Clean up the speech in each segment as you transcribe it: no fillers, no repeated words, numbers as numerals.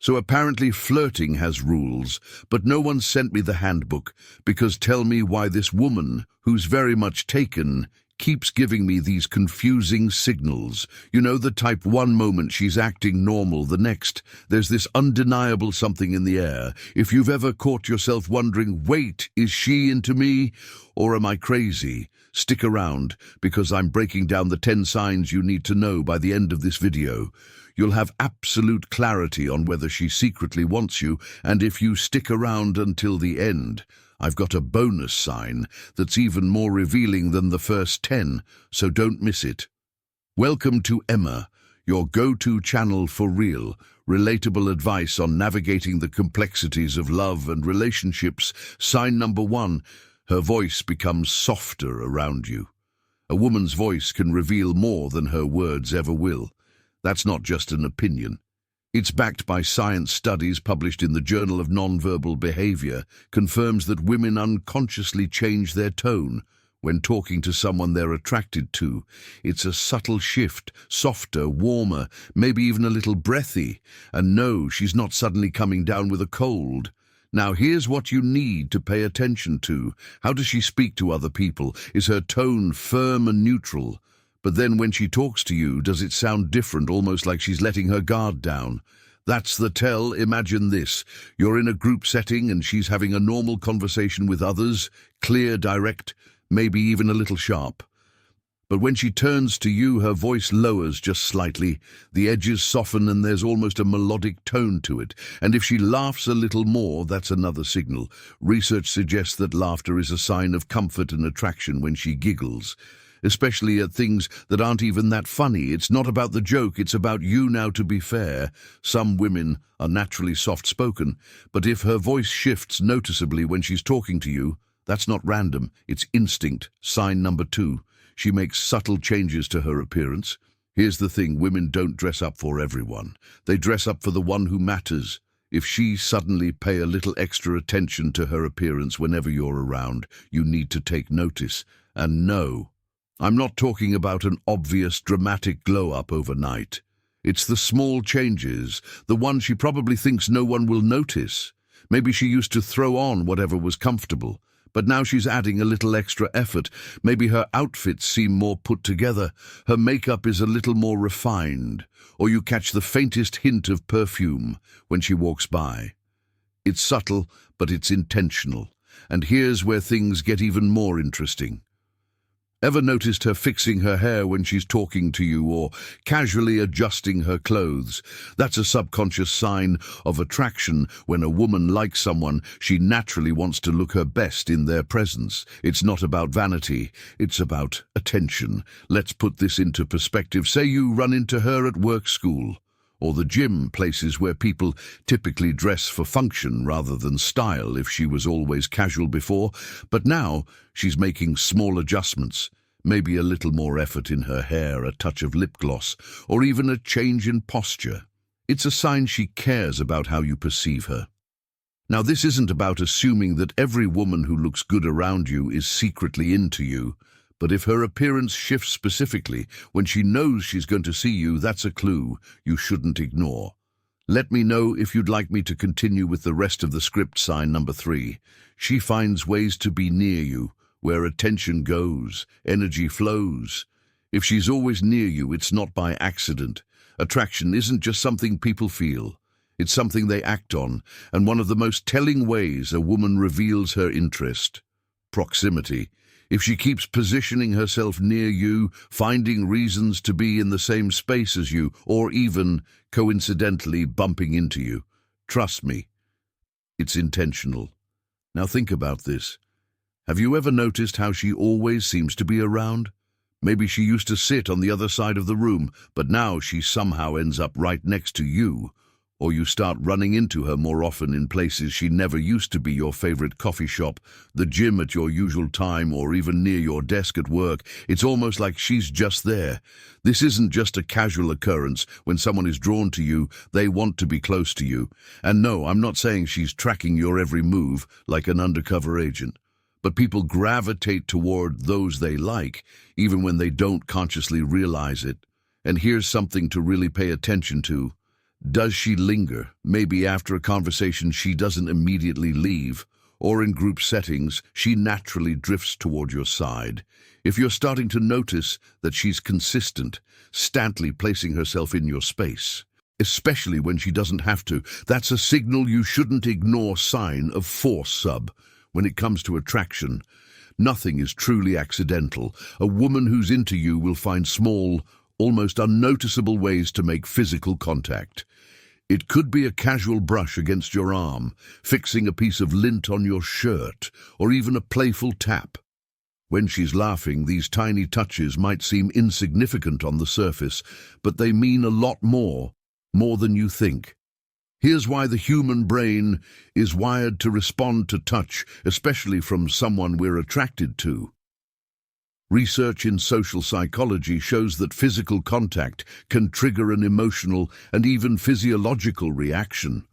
So apparently flirting has rules, but no one sent me the handbook, because tell me why this woman, who's very much taken, keeps giving me these confusing signals. You know, the type one moment she's acting normal, the next, there's this undeniable something in the air. If you've ever caught yourself wondering, wait, is she into me? Or am I crazy? Stick around, because I'm breaking down the 10 signs you need to know by the end of this video. You'll have absolute clarity on whether she secretly wants you, and if you stick around until the end, I've got a bonus sign that's even more revealing than the first 10, so don't miss it. Welcome to Emma, your go-to channel for real, relatable advice on navigating the complexities of love and relationships. Sign number 1, her voice becomes softer around you. A woman's voice can reveal more than her words ever will. That's not just an opinion. It's backed by science. Studies published in the Journal of Nonverbal Behavior confirms that women unconsciously change their tone when talking to someone they're attracted to. It's a subtle shift, softer, warmer, maybe even a little breathy. And no, she's not suddenly coming down with a cold. Now here's what you need to pay attention to. How does she speak to other people? Is her tone firm and neutral? But then when she talks to you, does it sound different, almost like she's letting her guard down? That's the tell. Imagine this. You're in a group setting and she's having a normal conversation with others, clear, direct, maybe even a little sharp. But when she turns to you, her voice lowers just slightly, the edges soften, and there's almost a melodic tone to it. And if she laughs a little more, that's another signal. Research suggests that laughter is a sign of comfort and attraction when she giggles, especially at things that aren't even that funny. It's not about the joke, it's about you. Now, to be fair, some women are naturally soft-spoken, but if her voice shifts noticeably when she's talking to you, that's not random, it's instinct. Sign number 2, she makes subtle changes to her appearance. Here's the thing, women don't dress up for everyone. They dress up for the one who matters. If she suddenly pay a little extra attention to her appearance whenever you're around, you need to take notice. And no, I'm not talking about an obvious dramatic glow-up overnight. It's the small changes, the ones she probably thinks no one will notice. Maybe she used to throw on whatever was comfortable, but now she's adding a little extra effort. Maybe her outfits seem more put together, her makeup is a little more refined, or you catch the faintest hint of perfume when she walks by. It's subtle, but it's intentional. And here's where things get even more interesting. Ever noticed her fixing her hair when she's talking to you, or casually adjusting her clothes? That's a subconscious sign of attraction. When a woman likes someone, she naturally wants to look her best in their presence. It's not about vanity, it's about attention. Let's put this into perspective. Say you run into her at work, school, or the gym, places where people typically dress for function rather than style. If she was always casual before, but now she's making small adjustments, maybe a little more effort in her hair, a touch of lip gloss, or even a change in posture, it's a sign she cares about how you perceive her. Now, this isn't about assuming that every woman who looks good around you is secretly into you. But if her appearance shifts specifically when she knows she's going to see you, that's a clue you shouldn't ignore. Let me know if you'd like me to continue with the rest of the script. Sign number 3. She finds ways to be near you. Where attention goes, energy flows. If she's always near you, it's not by accident. Attraction isn't just something people feel. It's something they act on. And one of the most telling ways a woman reveals her interest: proximity. If she keeps positioning herself near you, finding reasons to be in the same space as you, or even coincidentally bumping into you, trust me, it's intentional. Now think about this. Have you ever noticed how she always seems to be around? Maybe she used to sit on the other side of the room, but now she somehow ends up right next to you. Or you start running into her more often in places she never used to be: your favorite coffee shop, the gym at your usual time, or even near your desk at work. It's almost like she's just there. This isn't just a casual occurrence. When someone is drawn to you, they want to be close to you. And no, I'm not saying she's tracking your every move like an undercover agent. But people gravitate toward those they like, even when they don't consciously realize it. And here's something to really pay attention to. Does she linger? Maybe after a conversation she doesn't immediately leave, or in group settings she naturally drifts toward your side. If you're starting to notice that she's consistent, stantly placing herself in your space, especially when she doesn't have to, that's a signal you shouldn't ignore. Sign of force sub. When it comes to attraction, nothing is truly accidental. A woman who's into you will find small, almost unnoticeable ways to make physical contact. It could be a casual brush against your arm, fixing a piece of lint on your shirt, or even a playful tap. When she's laughing, these tiny touches might seem insignificant on the surface, but they mean a lot more than you think. Here's why the human brain is wired to respond to touch, especially from someone we're attracted to. Research in social psychology shows that physical contact can trigger an emotional and even physiological reaction,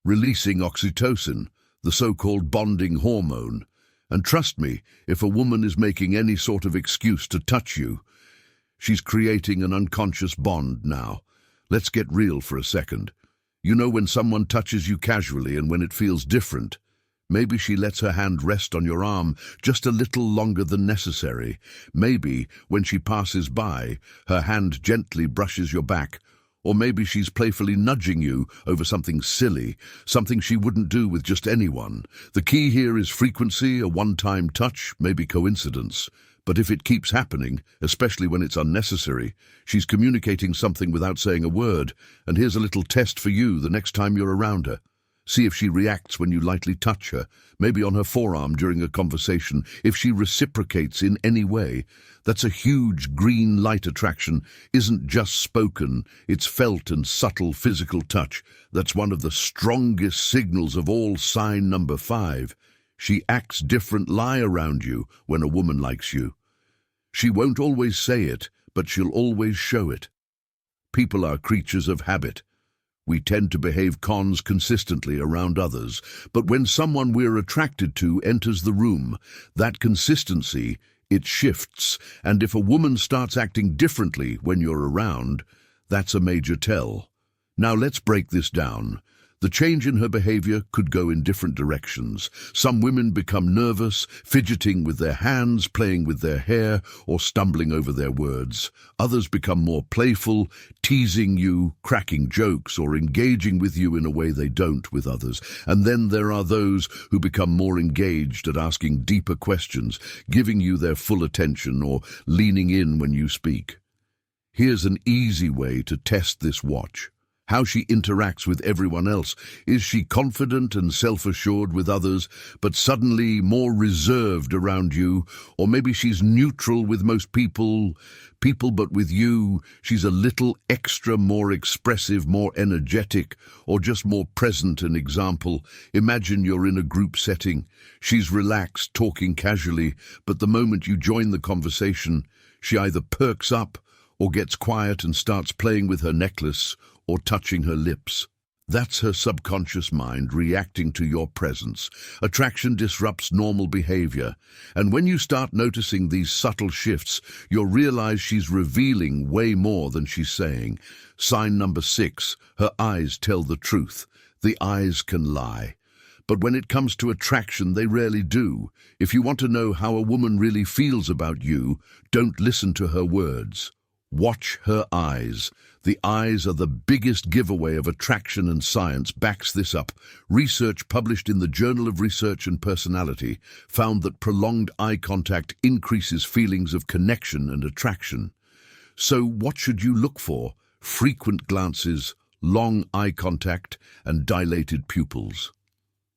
releasing oxytocin, the so-called bonding hormone. And trust me, if a woman is making any sort of excuse to touch you, she's creating an unconscious bond now. Let's get real for a second. You know when someone touches you casually and when it feels different? Maybe she lets her hand rest on your arm just a little longer than necessary. Maybe when she passes by, her hand gently brushes your back. Or maybe she's playfully nudging you over something silly, something she wouldn't do with just anyone. The key here is frequency. A one-time touch may be coincidence. But if it keeps happening, especially when it's unnecessary, she's communicating something without saying a word. And here's a little test for you the next time you're around her. See if she reacts when you lightly touch her, maybe on her forearm during a conversation. If she reciprocates in any way, that's a huge green light. Attraction isn't just spoken, it's felt and subtle physical touch. That's one of the strongest signals of all. Sign number 5. She acts different. Lie around you when a woman likes you. She won't always say it, but she'll always show it. People are creatures of habit. We tend to behave consistently around others, but when someone we're attracted to enters the room, that consistency, it shifts, and if a woman starts acting differently when you're around, that's a major tell. Now let's break this down. The change in her behavior could go in different directions. Some women become nervous, fidgeting with their hands, playing with their hair, or stumbling over their words. Others become more playful, teasing you, cracking jokes, or engaging with you in a way they don't with others. And then there are those who become more engaged at asking deeper questions, giving you their full attention, or leaning in when you speak. Here's an easy way to test this. Watch how she interacts with everyone else. Is she confident and self-assured with others, but suddenly more reserved around you? Or maybe she's neutral with most people, but with you, she's a little extra, more expressive, more energetic, or just more present. An example, imagine you're in a group setting. She's relaxed, talking casually, but the moment you join the conversation, she either perks up or gets quiet and starts playing with her necklace or touching her lips. That's her subconscious mind reacting to your presence. Attraction disrupts normal behavior, and when you start noticing these subtle shifts, you'll realize she's revealing way more than she's saying. Sign number 6, her eyes tell the truth. The eyes can lie, but when it comes to attraction, they rarely do. If you want to know how a woman really feels about you, don't listen to her words. Watch her eyes. The eyes are the biggest giveaway of attraction, and science backs this up. Research published in the Journal of Research and Personality found that prolonged eye contact increases feelings of connection and attraction. So what should you look for? Frequent glances, long eye contact, and dilated pupils.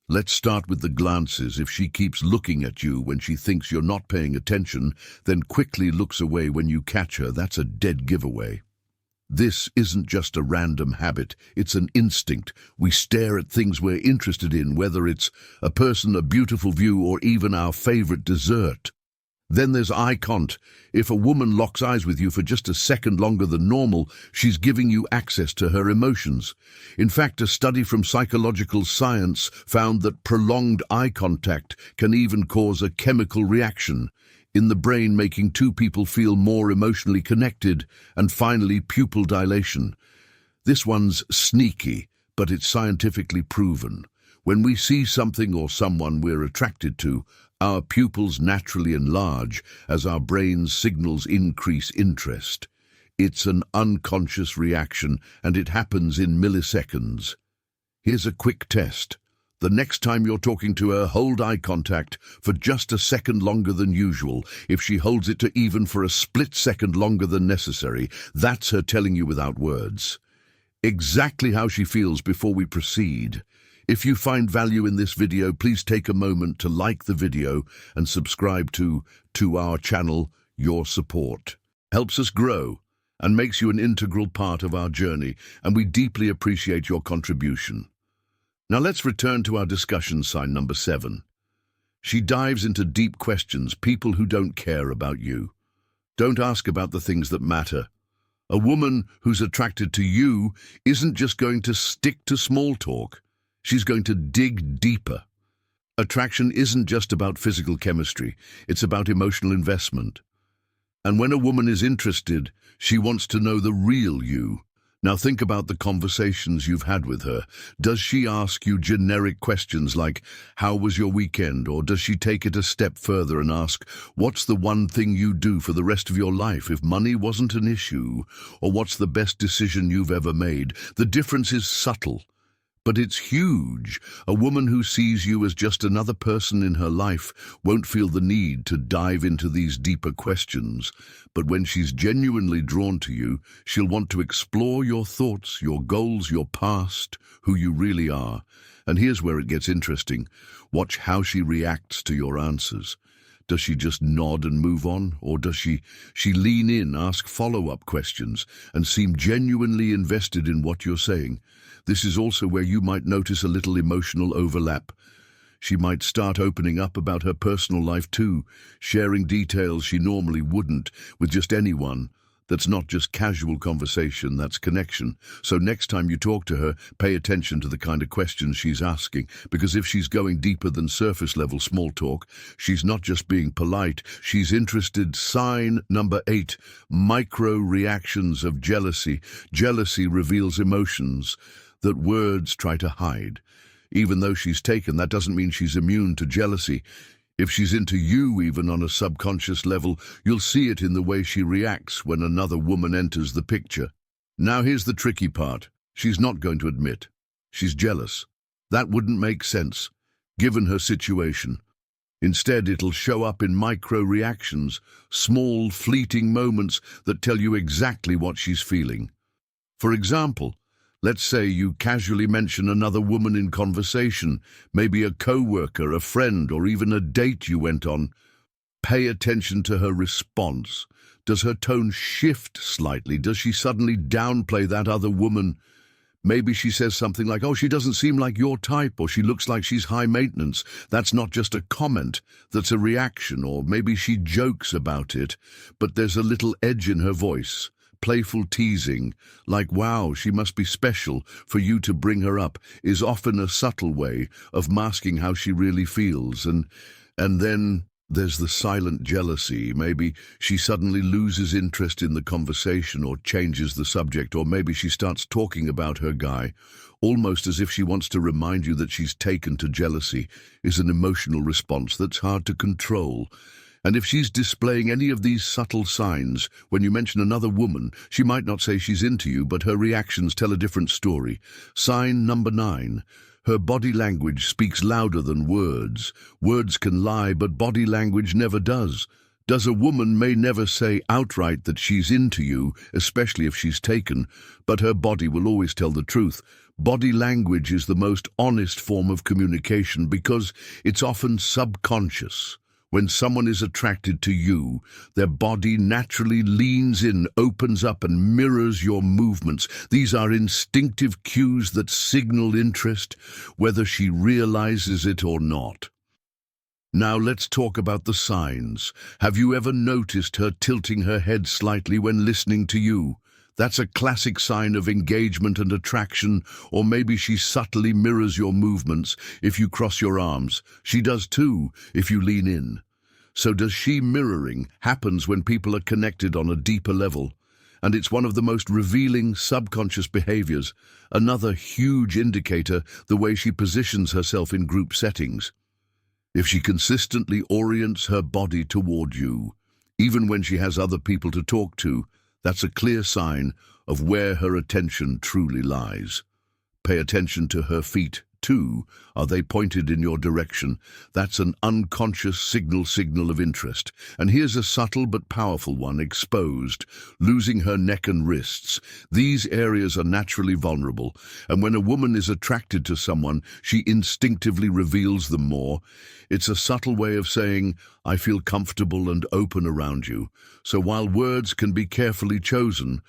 Let's start with the glances. If she keeps looking at you when she thinks you're not paying attention, then quickly looks away when you catch her, that's a dead giveaway. This isn't just a random habit, it's an instinct. We stare at things we're interested in, whether it's a person, a beautiful view, or even our favorite dessert. Then there's eye contact. If a woman locks eyes with you for just a second longer than normal, she's giving you access to her emotions. In fact, a study from psychological science found that prolonged eye contact can even cause a chemical reaction in the brain, making two people feel more emotionally connected. And finally, pupil dilation. This one's sneaky, but it's scientifically proven. When we see something or someone we're attracted to, our pupils naturally enlarge as our brain's signals increase interest. It's an unconscious reaction, and it happens in milliseconds. Here's a quick test. The next time you're talking to her, hold eye contact for just a second longer than usual. If she holds it to even for a split second longer than necessary, that's her telling you without words exactly how she feels before we proceed. If you find value in this video, please take a moment to like the video and subscribe to our channel. Your support helps us grow and makes you an integral part of our journey, and we deeply appreciate your contribution. Now let's return to our discussion sign number 7. She dives into deep questions, people who don't care about you. Don't ask about the things that matter. A woman who's attracted to you isn't just going to stick to small talk. She's going to dig deeper. Attraction isn't just about physical chemistry, it's about emotional investment. And when a woman is interested, she wants to know the real you. Now think about the conversations you've had with her. Does she ask you generic questions like, "How was your weekend?" Or does she take it a step further and ask, "What's the one thing you do for the rest of your life if money wasn't an issue?" Or "What's the best decision you've ever made?" The difference is subtle, but it's huge. A woman who sees you as just another person in her life won't feel the need to dive into these deeper questions. But when she's genuinely drawn to you, she'll want to explore your thoughts, your goals, your past, who you really are. And here's where it gets interesting. Watch how she reacts to your answers. Does she just nod and move on? Or does she lean in, ask follow-up questions, and seem genuinely invested in what you're saying? This is also where you might notice a little emotional overlap. She might start opening up about her personal life too, sharing details she normally wouldn't with just anyone. That's not just casual conversation, that's connection. So next time you talk to her, pay attention to the kind of questions she's asking, because if she's going deeper than surface level small talk, she's not just being polite, she's interested. Sign number 8, micro reactions of jealousy. Jealousy reveals emotions that words try to hide. Even though she's taken, that doesn't mean she's immune to jealousy. If she's into you, even on a subconscious level, you'll see it in the way she reacts when another woman enters the picture. Now here's the tricky part. She's not going to admit she's jealous. That wouldn't make sense, given her situation. Instead, it'll show up in micro reactions, small, fleeting moments that tell you exactly what she's feeling. For example, let's say you casually mention another woman in conversation, maybe a co-worker, a friend, or even a date you went on. Pay attention to her response. Does her tone shift slightly? Does she suddenly downplay that other woman? Maybe she says something like, "Oh, she doesn't seem like your type," or "She looks like she's high maintenance." That's not just a comment, that's a reaction. Or maybe she jokes about it, but there's a little edge in her voice. Playful teasing, like, "Wow, she must be special for you to bring her up," is often a subtle way of masking how she really feels. And then there's the silent jealousy. Maybe she suddenly loses interest in the conversation or changes the subject, or maybe she starts talking about her guy, almost as if she wants to remind you that she's taken to. Jealousy is an emotional response that's hard to control. And if she's displaying any of these subtle signs, when you mention another woman, she might not say she's into you, but her reactions tell a different story. Sign number 9. Her body language speaks louder than words. Words can lie, but body language never does. A woman may never say outright that she's into you, especially if she's taken, but her body will always tell the truth. Body language is the most honest form of communication because it's often subconscious. When someone is attracted to you, their body naturally leans in, opens up, and mirrors your movements. These are instinctive cues that signal interest, whether she realizes it or not. Now let's talk about the signs. Have you ever noticed her tilting her head slightly when listening to you? That's a classic sign of engagement and attraction. Or maybe she subtly mirrors your movements. If you cross your arms, she does too if you lean in. So does she mirroring happens when people are connected on a deeper level. And it's one of the most revealing subconscious behaviors, another huge indicator the way she positions herself in group settings. If she consistently orients her body toward you, even when she has other people to talk to, that's a clear sign of where her attention truly lies. Pay attention to her feet, too. Are they pointed in your direction? That's an unconscious signal of interest. And here's a subtle but powerful one, exposed, losing her neck and wrists. These areas are naturally vulnerable, and when a woman is attracted to someone, she instinctively reveals them more. It's a subtle way of saying, I feel comfortable and open around you. So while words can be carefully chosen,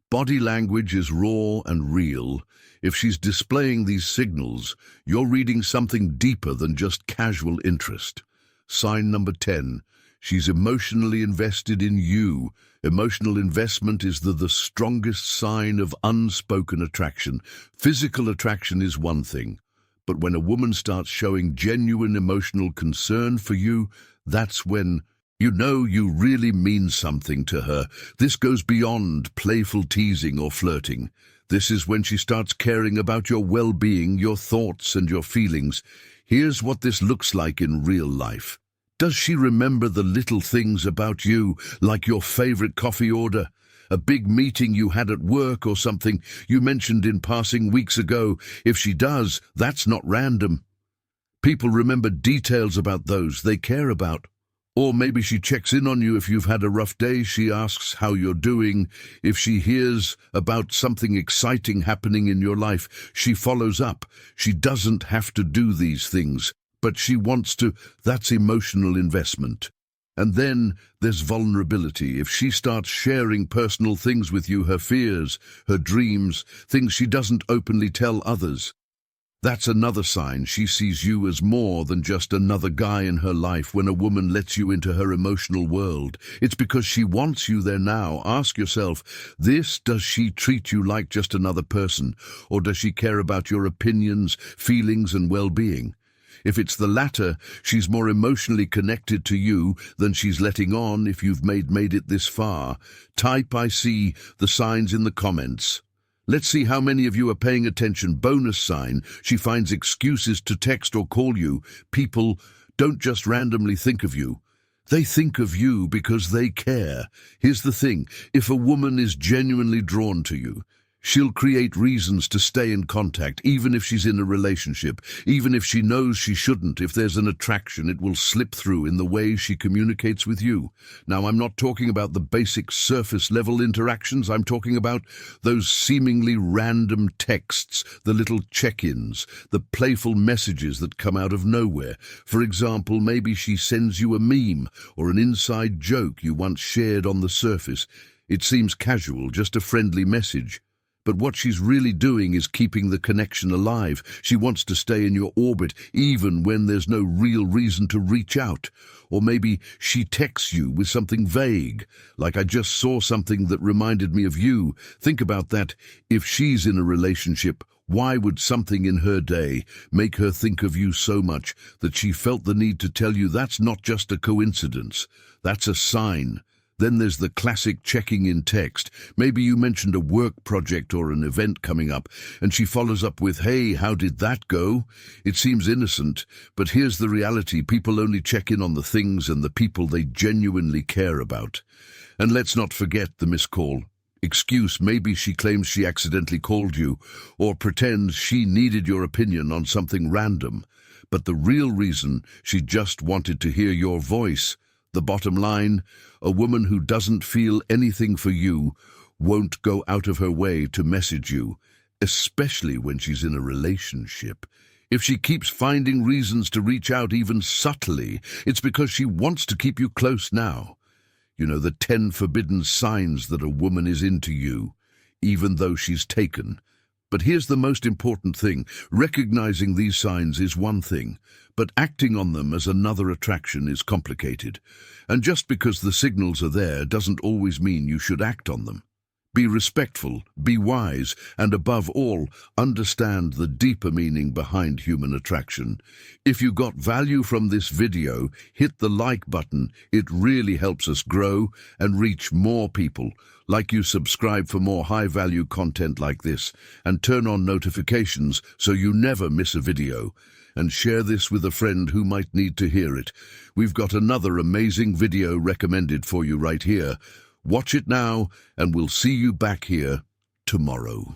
body language is raw and real. If she's displaying these signals, you're reading something deeper than just casual interest. Sign number 10. She's emotionally invested in you. Emotional investment is the strongest sign of unspoken attraction. Physical attraction is one thing, but when a woman starts showing genuine emotional concern for you, that's when you know you really mean something to her. This goes beyond playful teasing or flirting. This is when she starts caring about your well-being, your thoughts and your feelings. Here's what this looks like in real life. Does she remember the little things about you, like your favorite coffee order, a big meeting you had at work, or something you mentioned in passing weeks ago? If she does, that's not random. People remember details about those they care about. Or maybe she checks in on you if you've had a rough day. She asks how you're doing. If she hears about something exciting happening in your life, she follows up. She doesn't have to do these things, but she wants to. That's emotional investment. And then there's vulnerability. If she starts sharing personal things with you, her fears, her dreams, things she doesn't openly tell others, that's another sign she sees you as more than just another guy in her life. When a woman lets you into her emotional world, it's because she wants you there now. Ask yourself this: does she treat you like just another person, or does she care about your opinions, feelings and well-being? If it's the latter, she's more emotionally connected to you than she's letting on. If you've made it this far, type "I see" the signs in the comments. Let's see how many of you are paying attention. Bonus sign: she finds excuses to text or call you. People don't just randomly think of you. They think of you because they care. Here's the thing: if a woman is genuinely drawn to you, she'll create reasons to stay in contact, even if she's in a relationship, even if she knows she shouldn't. If there's an attraction, it will slip through in the way she communicates with you. Now, I'm not talking about the basic surface-level interactions. I'm talking about those seemingly random texts, the little check-ins, the playful messages that come out of nowhere. For example, maybe she sends you a meme or an inside joke you once shared. On the surface, it seems casual, just a friendly message. But what she's really doing is keeping the connection alive. She wants to stay in your orbit, even when there's no real reason to reach out. Or maybe she texts you with something vague, like "I just saw something that reminded me of you." Think about that. If she's in a relationship, why would something in her day make her think of you so much that she felt the need to tell you? That's not just a coincidence. That's a sign. Then there's the classic checking in text. Maybe you mentioned a work project or an event coming up, and she follows up with, "Hey, how did that go?" It seems innocent, but here's the reality: people only check in on the things and the people they genuinely care about. And let's not forget the miscall excuse. Maybe she claims she accidentally called you, or pretends she needed your opinion on something random. But the real reason, she just wanted to hear your voice. The bottom line: a woman who doesn't feel anything for you won't go out of her way to message you, especially when she's in a relationship. If she keeps finding reasons to reach out, even subtly, it's because she wants to keep you close now. You know, the 10 forbidden signs that a woman is into you, even though she's taken. But here's the most important thing: recognizing these signs is one thing, but acting on them as another. Attraction is complicated, and just because the signals are there doesn't always mean you should act on them. Be respectful, be wise, and above all, understand the deeper meaning behind human attraction. If you got value from this video, hit the like button. It really helps us grow and reach more people. Like you, subscribe for more high-value content like this, and turn on notifications so you never miss a video. And share this with a friend who might need to hear it. We've got another amazing video recommended for you right here. Watch it now, and we'll see you back here tomorrow.